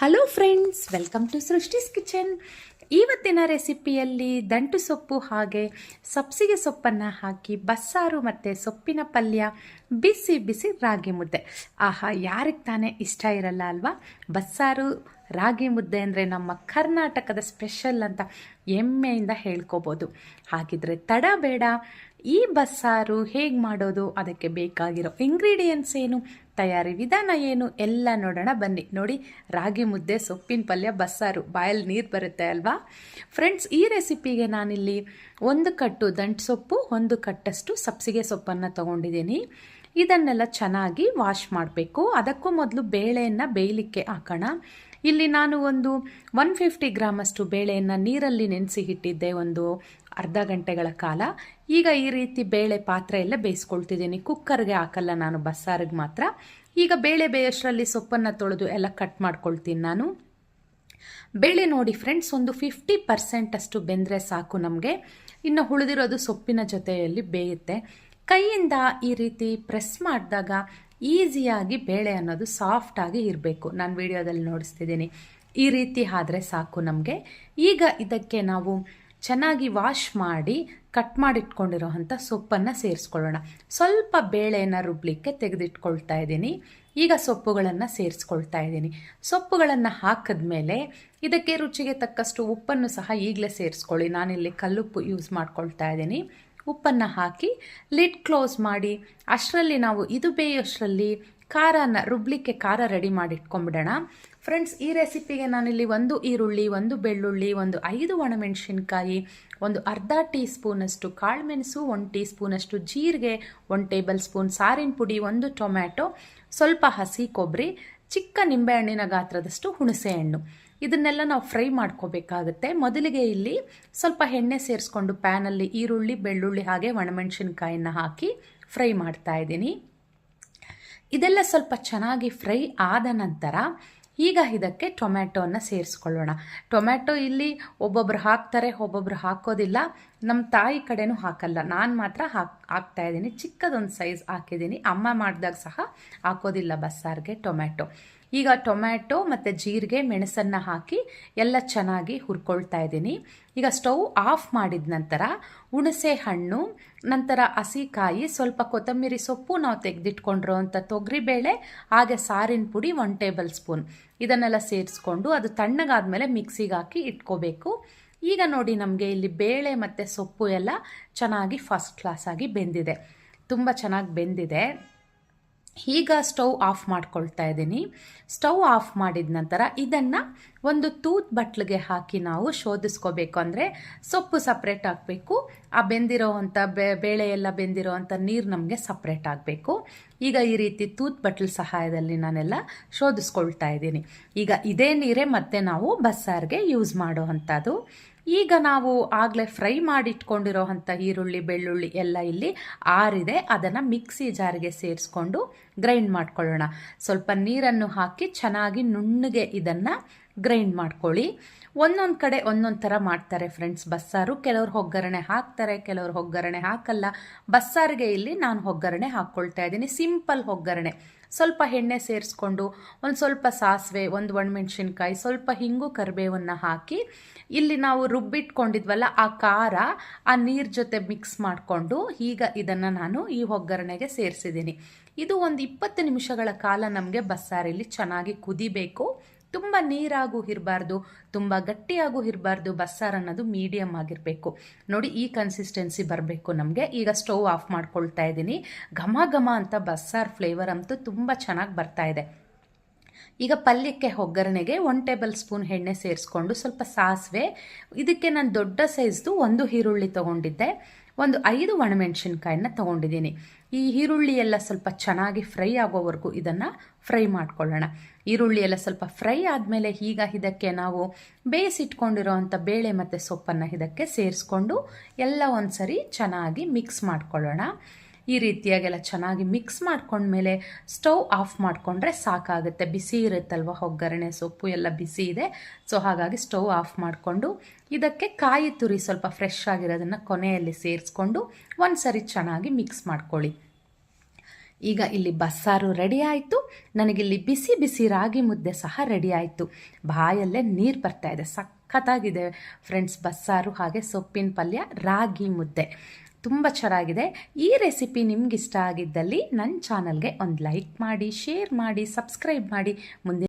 Hello friends, welcome to Srishti's kitchen. ಇವತ್ತಿನ ರೆಸಿಪಿಯಲ್ಲಿ ದಂಟು ಸೊಪ್ಪು ಹಾಗೆ ಸಬ್ಸಿಗೆ ಸೊಪ್ಪನ್ನು ಹಾಕಿ ಬಸ್ಸಾರು ಮತ್ತು ಸೊಪ್ಪಿನ ಪಲ್ಯ, ಬಿಸಿ ಬಿಸಿ ರಾಗಿ ಮುದ್ದೆ. ಆಹಾ, ಯಾರಿಗೆ ತಾನೇ ಇಷ್ಟ ಇರಲ್ಲ ಅಲ್ವಾ? ಬಸ್ಸಾರು ರಾಗಿ ಮುದ್ದೆ ಅಂದರೆ ನಮ್ಮ ಕರ್ನಾಟಕದ ಸ್ಪೆಷಲ್ ಅಂತ ಹೆಮ್ಮೆಯಿಂದ ಹೇಳ್ಕೋಬೋದು. ಹಾಗಿದ್ರೆ ತಡ ಬೇಡ, ಈ ಬಸ್ಸಾರು ಹೇಗೆ ಮಾಡೋದು, ಅದಕ್ಕೆ ಬೇಕಾಗಿರೋ ಇಂಗ್ರೀಡಿಯೆಂಟ್ಸ್ ಏನು, ತಯಾರಿ ವಿಧಾನ ಏನು ಎಲ್ಲ ನೋಡೋಣ ಬನ್ನಿ. ನೋಡಿ, ರಾಗಿ ಮುದ್ದೆ, ಸೊಪ್ಪಿನ ಪಲ್ಯ, ಬಸ್ಸಾರು, ಬಾಯಲ್ಲಿ ನೀರು ಬರುತ್ತೆ ಅಲ್ವಾ ಫ್ರೆಂಡ್ಸ್. ಈ ರೆಸಿಪಿಗೆ ನಾನಿಲ್ಲಿ 1 ಕಟ್ಟು ದಂಟು ಸೊಪ್ಪು, 1 ಕಟ್ಟಷ್ಟು ಸಬ್ಸಿಗೆ ಸೊಪ್ಪನ್ನು ತೊಗೊಂಡಿದ್ದೀನಿ. ಇದನ್ನೆಲ್ಲ ಚೆನ್ನಾಗಿ ವಾಶ್ ಮಾಡಬೇಕು. ಅದಕ್ಕೂ ಮೊದಲು ಬೇಳೆಯನ್ನು ಬೇಯಲಿಕ್ಕೆ ಹಾಕೋಣ. ಇಲ್ಲಿ ನಾನು ಒಂದು 150 ಗ್ರಾಮಷ್ಟು ಬೇಳೆಯನ್ನು ನೀರಲ್ಲಿ ನೆನೆಸಿ ಇಟ್ಟಿದ್ದೆ ಒಂದು ಅರ್ಧ ಗಂಟೆಗಳ ಕಾಲ. ಈಗ ಈ ರೀತಿ ಬೇಳೆ ಪಾತ್ರೆ ಎಲ್ಲ ಬೇಯಿಸ್ಕೊಳ್ತಿದ್ದೀನಿ. ಕುಕ್ಕರ್ಗೆ ಹಾಕಲ್ಲ ನಾನು, ಬಸ್ಸಾರಿಗೆ ಮಾತ್ರ. ಈಗ ಬೇಳೆ ಬೇಯೋಷ್ಟರಲ್ಲಿ ಸೊಪ್ಪನ್ನು ತೊಳೆದು ಎಲ್ಲ ಕಟ್ ಮಾಡ್ಕೊಳ್ತೀನಿ ನಾನು. ಬೇಳೆ ನೋಡಿ ಫ್ರೆಂಡ್ಸ್, ಒಂದು 50% ಅಷ್ಟು ಬೆಂದರೆ ಸಾಕು ನಮಗೆ. ಇನ್ನು ಉಳಿದಿರೋದು ಸೊಪ್ಪಿನ ಜೊತೆಯಲ್ಲಿ ಬೇಯುತ್ತೆ. ಕೈಯಿಂದ ಈ ರೀತಿ ಪ್ರೆಸ್ ಮಾಡಿದಾಗ ಈಸಿಯಾಗಿ ಬೇಳೆ ಅನ್ನೋದು ಸಾಫ್ಟಾಗಿ ಇರಬೇಕು. ನಾನು ವಿಡಿಯೋದಲ್ಲಿ ನೋಡಿಸ್ತಿದ್ದೀನಿ. ಈ ರೀತಿ ಆದರೆ ಸಾಕು ನಮಗೆ. ಈಗ ಇದಕ್ಕೆ ನಾವು ಚೆನ್ನಾಗಿ ವಾಶ್ ಮಾಡಿ ಕಟ್ ಮಾಡಿಟ್ಕೊಂಡಿರೋ ಅಂಥ ಸೊಪ್ಪನ್ನು ಸೇರಿಸ್ಕೊಳ್ಳೋಣ. ಸ್ವಲ್ಪ ಬೇಳೆಯನ್ನು ರುಬ್ಲಿಕ್ಕೆ ತೆಗೆದಿಟ್ಕೊಳ್ತಾ ಇದ್ದೀನಿ. ಈಗ ಸೊಪ್ಪುಗಳನ್ನು ಸೇರಿಸ್ಕೊಳ್ತಾ ಇದ್ದೀನಿ. ಸೊಪ್ಪುಗಳನ್ನು ಹಾಕಿದ್ಮೇಲೆ ಇದಕ್ಕೆ ರುಚಿಗೆ ತಕ್ಕಷ್ಟು ಉಪ್ಪನ್ನು ಸಹ ಈಗಲೇ ಸೇರಿಸ್ಕೊಳ್ಳಿ. ನಾನಿಲ್ಲಿ ಕಲ್ಲುಪ್ಪು ಯೂಸ್ ಮಾಡ್ಕೊಳ್ತಾ ಇದ್ದೀನಿ. ಉಪ್ಪನ್ನು ಹಾಕಿ ಲಿಡ್ ಕ್ಲೋಸ್ ಮಾಡಿ, ಅಷ್ಟರಲ್ಲಿ ನಾವು ಇದು ಬೇಯೋಷ್ಟರಲ್ಲಿ ಖಾರನ ರುಬ್ಲಿಕ್ಕೆ ಖಾರ ರೆಡಿ ಮಾಡಿ ಇಟ್ಕೊಂಡ್ಬಿಡೋಣ ಫ್ರೆಂಡ್ಸ್. ಈ ರೆಸಿಪಿಗೆ ನಾನಿಲ್ಲಿ 1 ಈರುಳ್ಳಿ, 1 ಬೆಳ್ಳುಳ್ಳಿ, 5 ಒಣಮೆಣಸಿನ್ಕಾಯಿ, ಒಂದು ಅರ್ಧ ಟೀ ಸ್ಪೂನಷ್ಟು ಕಾಳುಮೆಣಸು, 1 ಟೀ ಸ್ಪೂನಷ್ಟು ಜೀರಿಗೆ, 1 ಟೇಬಲ್ ಸ್ಪೂನ್ ಸಾರಿನ ಪುಡಿ, 1 ಟೊಮ್ಯಾಟೊ, ಸ್ವಲ್ಪ ಹಸಿ ಕೊಬ್ಬರಿ, ಚಿಕ್ಕ ನಿಂಬೆಹಣ್ಣಿನ ಗಾತ್ರದಷ್ಟು ಹುಣಸೆ ಹಣ್ಣು. ಇದನ್ನೆಲ್ಲ ನಾವು ಫ್ರೈ ಮಾಡ್ಕೋಬೇಕಾಗುತ್ತೆ. ಮೊದಲಿಗೆ ಇಲ್ಲಿ ಸ್ವಲ್ಪ ಎಣ್ಣೆ ಸೇರಿಸ್ಕೊಂಡು ಪ್ಯಾನಲ್ಲಿ ಈರುಳ್ಳಿ, ಬೆಳ್ಳುಳ್ಳಿ ಹಾಗೆ ಒಣಮೆಣಸಿನ್ಕಾಯಿನ ಹಾಕಿ ಫ್ರೈ ಮಾಡ್ತಾ ಇದ್ದೀನಿ. ಇದೆಲ್ಲ ಸ್ವಲ್ಪ ಚೆನ್ನಾಗಿ ಫ್ರೈ ಆದ ನಂತರ ಈಗ ಇದಕ್ಕೆ ಟೊಮ್ಯಾಟೋನ ಸೇರಿಸ್ಕೊಳ್ಳೋಣ. ಟೊಮ್ಯಾಟೊ ಇಲ್ಲಿ ಒಬ್ಬೊಬ್ರು ಹಾಕ್ತಾರೆ, ಒಬ್ಬೊಬ್ರು ಹಾಕೋದಿಲ್ಲ. ನಮ್ಮ ತಾಯಿ ಕಡೆನೂ ಹಾಕಲ್ಲ, ನಾನು ಮಾತ್ರ ಹಾಕ್ತಾ ಇದ್ದೀನಿ. ಚಿಕ್ಕದೊಂದು ಸೈಜ್ ಹಾಕಿದ್ದೀನಿ. ಅಮ್ಮ ಮಾಡಿದಾಗ ಸಹ ಹಾಕೋದಿಲ್ಲ ಬಸ್ಸಾರಿಗೆ ಟೊಮ್ಯಾಟೊ. ಈಗ ಟೊಮ್ಯಾಟೊ ಮತ್ತು ಜೀರಿಗೆ, ಮೆಣಸನ್ನು ಹಾಕಿ ಎಲ್ಲ ಚೆನ್ನಾಗಿ ಹುರ್ಕೊಳ್ತಾ ಇದ್ದೀನಿ. ಈಗ ಸ್ಟವ್ ಆಫ್ ಮಾಡಿದ ನಂತರ ಹುಣಸೆ ಹಣ್ಣು, ನಂತರ ಹಸಿಕಾಯಿ, ಸ್ವಲ್ಪ ಕೊತ್ತಂಬರಿ ಸೊಪ್ಪು, ನಾವು ತೆಗೆದಿಟ್ಕೊಂಡಿರೋ ಅಂಥ ತೊಗರಿಬೇಳೆ ಹಾಗೆ ಸಾರಿನ ಪುಡಿ 1 ಟೇಬಲ್ ಸ್ಪೂನ್ ಇದನ್ನೆಲ್ಲ ಸೇರಿಸ್ಕೊಂಡು ಅದು ತಣ್ಣಗಾದ್ಮೇಲೆ ಮಿಕ್ಸಿಗೆ ಹಾಕಿ ಇಟ್ಕೋಬೇಕು. ಈಗ ನೋಡಿ, ನಮಗೆ ಇಲ್ಲಿ ಬೇಳೆ ಮತ್ತು ಸೊಪ್ಪು ಎಲ್ಲ ಚೆನ್ನಾಗಿ ಫಸ್ಟ್ ಕ್ಲಾಸಾಗಿ ಬೆಂದಿದೆ, ತುಂಬ ಚೆನ್ನಾಗಿ ಬೆಂದಿದೆ. ಈಗ ಸ್ಟವ್ ಆಫ್ ಮಾಡ್ಕೊಳ್ತಾ ಇದ್ದೀನಿ. ಸ್ಟವ್ ಆಫ್ ಮಾಡಿದ ನಂತರ ಇದನ್ನು ಒಂದು ತೂತ್ ಬಟ್ಲಿಗೆ ಹಾಕಿ ನಾವು ಶೋಧಿಸ್ಕೋಬೇಕು. ಅಂದರೆ ಸೊಪ್ಪು ಸಪ್ರೇಟ್ ಆಗಬೇಕು, ಆ ಬೆಂದಿರೋ ಅಂಥ ಬೇಳೆ ಎಲ್ಲ ಬೆಂದಿರೋ ಅಂಥ ನೀರು ನಮಗೆ ಸಪ್ರೇಟ್ ಆಗಬೇಕು. ಈಗ ಈ ರೀತಿ ತೂತ್ ಬಟ್ಲ ಸಹಾಯದಲ್ಲಿ ನಾನೆಲ್ಲ ಶೋಧಿಸ್ಕೊಳ್ತಾ ಇದ್ದೀನಿ. ಈಗ ಇದೇ ನೀರೇ ಮತ್ತೆ ನಾವು ಬಸ್ಸಾರಿಗೆ ಯೂಸ್ ಮಾಡೋ ಅಂಥದ್ದು. ಈಗ ನಾವು ಆಗಲೇ ಫ್ರೈ ಮಾಡಿಟ್ಕೊಂಡಿರೋ ಅಂಥ ಈರುಳ್ಳಿ, ಬೆಳ್ಳುಳ್ಳಿ ಎಲ್ಲ ಇಲ್ಲಿ ಆರಿದೆ. ಅದನ್ನು ಮಿಕ್ಸಿ ಜಾರಿಗೆ ಸೇರಿಸ್ಕೊಂಡು ಗ್ರೈಂಡ್ ಮಾಡ್ಕೊಳ್ಳೋಣ. ಸ್ವಲ್ಪ ನೀರನ್ನು ಹಾಕಿ ಚೆನ್ನಾಗಿ ನುಣ್ಣಗೆ ಇದನ್ನು ಗ್ರೈಂಡ್ ಮಾಡ್ಕೊಳ್ಳಿ. ಒಂದೊಂದು ಕಡೆ ಒಂದೊಂದು ಥರ ಮಾಡ್ತಾರೆ ಫ್ರೆಂಡ್ಸ್ ಬಸ್ಸಾರು. ಕೆಲವರು ಒಗ್ಗರಣೆ ಹಾಕ್ತಾರೆ, ಕೆಲವರು ಒಗ್ಗರಣೆ ಹಾಕಲ್ಲ. ಬಸ್ಸಾರಿಗೆ ಇಲ್ಲಿ ನಾನು ಒಗ್ಗರಣೆ ಹಾಕ್ಕೊಳ್ತಾ ಇದ್ದೀನಿ. ಸಿಂಪಲ್ ಒಗ್ಗರಣೆ. ಸ್ವಲ್ಪ ಎಣ್ಣೆ ಸೇರಿಸ್ಕೊಂಡು ಒಂದು ಸ್ವಲ್ಪ ಸಾಸಿವೆ, 1 ಒಣಮೆಣಸಿನ್ಕಾಯಿ, ಸ್ವಲ್ಪ ಹಿಂಗು, ಕರಿಬೇವನ್ನು ಹಾಕಿ ಇಲ್ಲಿ ನಾವು ರುಬ್ಬಿಟ್ಕೊಂಡಿದ್ವಲ್ಲ ಆ ಖಾರ ಆ ನೀರು ಜೊತೆ ಮಿಕ್ಸ್ ಮಾಡಿಕೊಂಡು ಈಗ ಇದನ್ನು ನಾನು ಈ ಒಗ್ಗರಣೆಗೆ ಸೇರಿಸಿದ್ದೀನಿ. ಇದು ಒಂದು 20 ನಿಮಿಷಗಳ ಕಾಲ ನಮಗೆ ಬಸ್ಸಾರಲ್ಲಿ ಚೆನ್ನಾಗಿ ಕುದಿಬೇಕು. ತುಂಬ ನೀರಾಗೂ ಇರಬಾರ್ದು, ತುಂಬ ಗಟ್ಟಿಯಾಗೂ ಇರಬಾರ್ದು. ಬಸ್ಸಾರು ಅನ್ನೋದು ಮೀಡಿಯಮ್ ಆಗಿರಬೇಕು. ನೋಡಿ, ಈ ಕನ್ಸಿಸ್ಟೆನ್ಸಿ ಬರಬೇಕು ನಮಗೆ. ಈಗ ಸ್ಟವ್ ಆಫ್ ಮಾಡ್ಕೊಳ್ತಾ ಇದ್ದೀನಿ. ಘಮ ಘಮ ಅಂತ ಬಸ್ಸಾರು ಫ್ಲೇವರ್ ಅಂತೂ ತುಂಬ ಚೆನ್ನಾಗಿ ಬರ್ತಾ ಇದೆ. ಈಗ ಪಲ್ಯಕ್ಕೆ ಒಗ್ಗರಣೆಗೆ 1 ಟೇಬಲ್ ಸ್ಪೂನ್ ಎಣ್ಣೆ ಸೇರಿಸ್ಕೊಂಡು ಸ್ವಲ್ಪ ಸಾಸಿವೆ, ಇದಕ್ಕೆ ನಾನು ದೊಡ್ಡ ಸೈಜ್ದು 1 ಈರುಳ್ಳಿ ತೊಗೊಂಡಿದ್ದೆ, 5 ಒಣಮೆಣಸಿನ್ಕಾಯಿನ ತೊಗೊಂಡಿದ್ದೀನಿ. ಈ ಈರುಳ್ಳಿ ಎಲ್ಲ ಸ್ವಲ್ಪ ಚೆನ್ನಾಗಿ ಫ್ರೈ ಆಗೋವರೆಗೂ ಇದನ್ನು ಫ್ರೈ ಮಾಡ್ಕೊಳ್ಳೋಣ. ಈರುಳ್ಳಿ ಎಲ್ಲ ಸ್ವಲ್ಪ ಫ್ರೈ ಆದಮೇಲೆ ಈಗ ಇದಕ್ಕೆ ನಾವು ಬೇಯಿಸಿಟ್ಕೊಂಡಿರೋ ಅಂಥ ಬೇಳೆ ಮತ್ತು ಸೊಪ್ಪನ್ನು ಇದಕ್ಕೆ ಸೇರಿಸ್ಕೊಂಡು ಎಲ್ಲ ಒಂದು ಸರಿ ಚೆನ್ನಾಗಿ ಮಿಕ್ಸ್ ಮಾಡ್ಕೊಳ್ಳೋಣ. ಈ ರೀತಿಯಾಗೆಲ್ಲ ಚೆನ್ನಾಗಿ ಮಿಕ್ಸ್ ಮಾಡ್ಕೊಂಡ್ಮೇಲೆ ಸ್ಟವ್ ಆಫ್ ಮಾಡಿಕೊಂಡ್ರೆ ಸಾಕಾಗುತ್ತೆ. ಬಿಸಿ ಇರುತ್ತಲ್ವ ಒಗ್ಗರಣೆ, ಸೊಪ್ಪು ಎಲ್ಲ ಬಿಸಿ ಇದೆ. ಸೊ ಹಾಗಾಗಿ ಸ್ಟವ್ ಆಫ್ ಮಾಡಿಕೊಂಡು ಇದಕ್ಕೆ ಕಾಯಿ ತುರಿ ಸ್ವಲ್ಪ ಫ್ರೆಶ್ ಆಗಿರೋದನ್ನು ಕೊನೆಯಲ್ಲಿ ಸೇರಿಸ್ಕೊಂಡು ಒಂದು ಸರಿ ಚೆನ್ನಾಗಿ ಮಿಕ್ಸ್ ಮಾಡ್ಕೊಳ್ಳಿ. ಈಗ ಇಲ್ಲಿ ಬಸ್ಸಾರು ರೆಡಿ ಆಯಿತು. ನನಗಿಲ್ಲಿ ಬಿಸಿ ಬಿಸಿ ರಾಗಿ ಮುದ್ದೆ ಸಹ ರೆಡಿ ಆಯಿತು. ಬಾಯಲ್ಲೇ ನೀರು ಬರ್ತಾ ಇದೆ. ಸಖತ್ತಾಗಿದೆ ಫ್ರೆಂಡ್ಸ್, ಬಸ್ಸಾರು ಹಾಗೆ ಸೊಪ್ಪಿನ ಪಲ್ಯ ರಾಗಿ ಮುದ್ದೆ ತುಂಬ ಚೆನ್ನಾಗಿದೆ. ಈ ರೆಸಿಪಿ ನಿಮ್ಗೆ ಇಷ್ಟ ಆಗಿದ್ದಲ್ಲಿ ನನ್ನ ಚಾನಲ್ಗೆ ಒಂದು ಲೈಕ್ ಮಾಡಿ, ಶೇರ್ ಮಾಡಿ, ಸಬ್ಸ್ಕ್ರೈಬ್ ಮಾಡಿ. ಮುಂದೆ